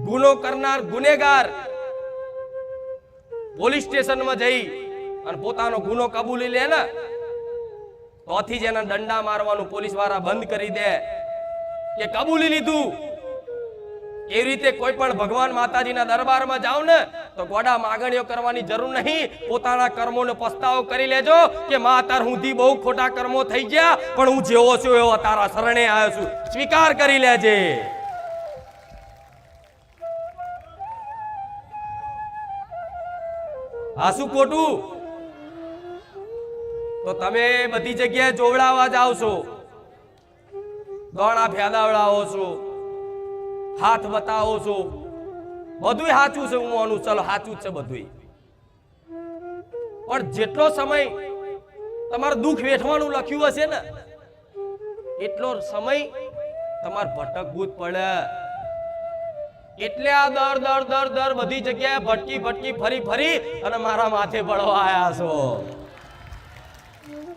ગુનો કરનાર ગુનેગાર પોલીસ સ્ટેશનમાં જઈ અને પોતાનો ગુનો કબૂલી લે ને તોથી જ એના દંડા મારવાનું પોલીસ વાળા બંધ કરી દે કે કબૂલી લીધું। એ રીતે કોઈ પણ ભગવાન માતાજીના દરબારમાં જાવ ને તો ગોડા માગણીઓ કરવાની જરૂર નહીં, પોતાના કર્મોનો પસ્તાવો કરી લેજો કે માં તાર હુંથી બહુ ખોટા કર્મો થઈ ગયા, પણ હું જેવો છું એવો તારા શરણે આવ્યો છું, સ્વીકાર કરી લેજે। આસુ ખોટું તો તમે બધી જગ્યાએ જોવડાવવા જાવ છો, દોણા ફેદાવડાવો છો, હાથ બતાવો છો, બધું સાચું છે, હું માનું ચલો સાચું જ છે બધું, પણ જેટલો સમય તમારું દુઃખ વેઠવાનું લખ્યું હશે ને એટલો સમય તમારે ભટકવું જ પડે। એટલે આ દર બધી જગ્યાએ ભટકી ફરી અને મારા માથે પડવા આયા છો।